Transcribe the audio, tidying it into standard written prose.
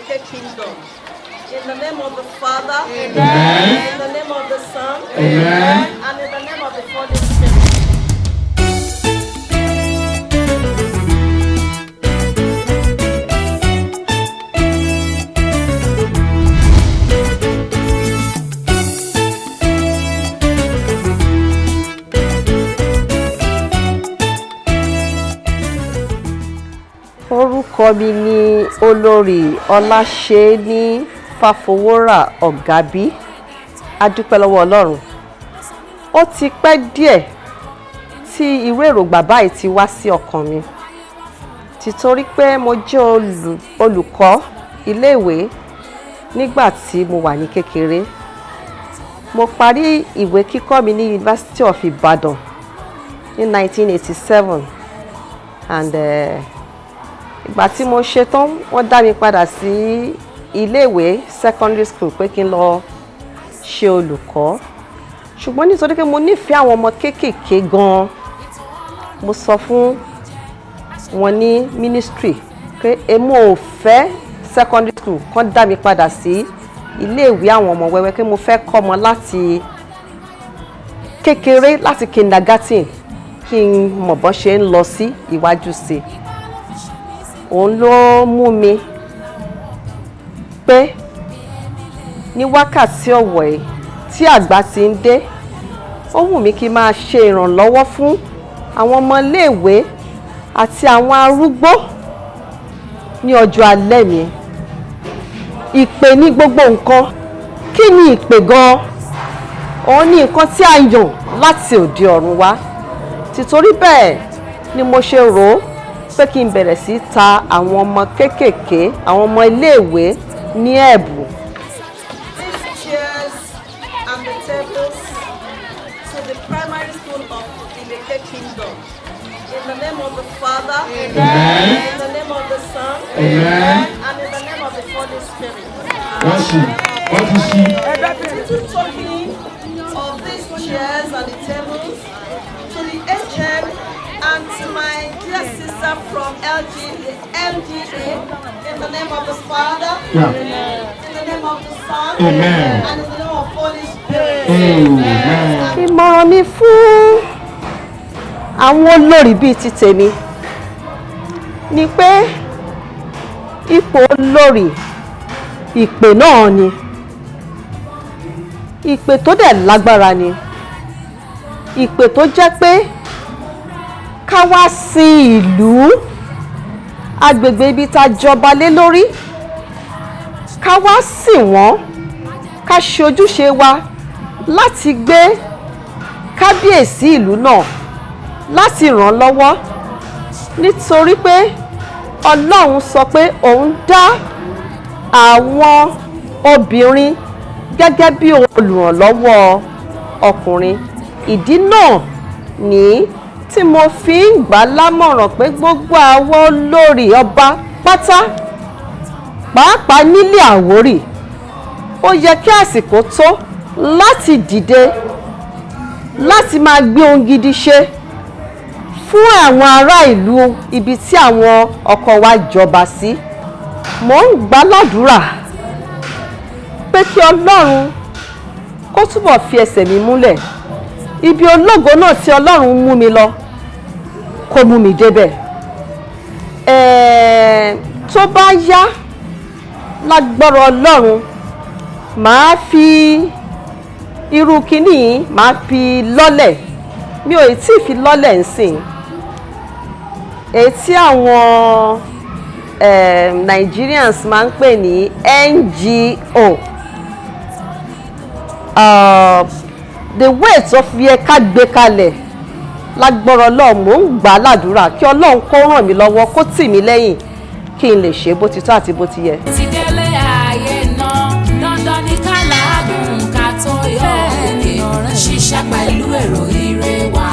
Ileke Kingdom. In the name of the Father, amen. In the name of the Son, amen. And in the name of the Holy Spirit. Orúkọ mi ni Olórí Ọláṣẹ́ní Fáfowórà Ọ̀gábí. A dúpẹ́ lọ́wọ́ Ọlọ́run. Ó ti pẹ́ díẹ̀ tí irú èròǹgbà báyìí ti wá sí ọkàn mi. Títorí pé mo jẹ́ olùkọ́ iléèwé nígbà tí mo wà ní kékeré. Mo parí ìwé kíkọ́ mi ní University of Ibadan ní 1987 and ìgbà tí mo ṣe tán wọ́n dá mi padà sí iléèwé secondary school pé kí n lọ ṣe olùkọ́. Ṣùgbọ́n nítorí pé mo nífẹ̀ẹ́ àwọn ọmọ kéékèèké gan-an, mo sọ fún wọn ní ministry pé èmi ò fẹ́ secondary school kán dá mi padà sí iléèwé àwọn ọmọ wẹ́wẹ́ pé mo fẹ́ kọ́ ọmọ láti kékeré láti kindergarten kí n mọ̀ bọ́n ṣe ń lọ sí iwájú sí i. Òun ló mú mi pé ní wákàtí ọ̀wọ̀ yìí tí àgbà ti ń dé, ó wù mí kí n máa ṣe ìrànlọ́wọ́ fún àwọn ọmọ iléèwé àti àwọn arúgbó ní ọjọ́ alẹ́ mi. Ìpè ní gbogbo nǹkan. Kí ni ìpè gan-an? Òun ní nǹkan tí a yàn láti òde ọ̀run wá. Títorí bẹ́ẹ̀ ni mo ṣe rò ó pé kí n bẹ̀rẹ̀ sí ta àwọn ọmọ kéékèèké, àwọn ọmọ iléèwé ní ẹ̀bùn. These chairs and the tables to the primary school of Ileke Kingdom. In the name of the Father, amen. In the name of the Son, amen. And in the name of the Holy Spirit. What is she? Little talking of these chairs and the tables to the aged and to my dear sister from LGA, in the name of the Father, in the name of the Son, amen. And in the name of Holy Spirit. Amen. Ìmọ̀ràn mi fún àwọn olórí bíi ti tèmi ni pé ipò olórí ìpè náà ni. Ìpè tó dẹ̀ lágbára ni. Ìpè tó jẹ́ pé ká wá sí ìlú agbègbè ibi tá jọba lé lórí, ká wá sìn wọ́n, ká ṣe ojúṣe wa láti gbé kábíyèsí ìlú náà, láti ràn lọ́wọ́. Nítorí pé Ọlọ́run sọ pé òun dá àwọn obìnrin gẹ́gẹ́ bí olùrànlọ́wọ́ ọkùnrin. Ìdí náà ni tí mo fi ń gbà lámọ̀ràn pé gbogbo àwọn olórí ọba pátá, pàápàá nílé Àwórì, ó yẹ kí àsìkò tó láti dìde láti máa gbé ohun gidi ṣe fún àwọn ará ìlú ibi tí àwọn ọkọ wa jọba sí. Mo ń gbà ládùúrà pé kí Ọlọ́run kó túbọ̀ fi ẹsẹ̀ mi múlẹ̀. Ibi ológo náà tí Ọlọ́run mú mi lọ kó mú mi débẹ̀. Tó bá yá lágbára Ọlọ́run, màá fi irú kíní màá fi lọ́lẹ̀. Mi ò tí ì fi lọ́lẹ̀ nsìn. Èyí tí àwọn Nigerians máa ń pè ní NGO. The way tó fi yẹ ká gbé kalẹ̀ lágbára Ọlọ́run, mò ń gbà ládùúrà kí Ọlọ́run kó ràn mí lọ́wọ́, kó tì mí lẹ́yìn kí n lè ṣe bó ti tọ́ àti bó ti yẹ. Ti délé ayé náà, dandan ní ká làágùn ká tó yọ òkè, ṣiṣẹ́ pẹ̀lú èrò ire wa.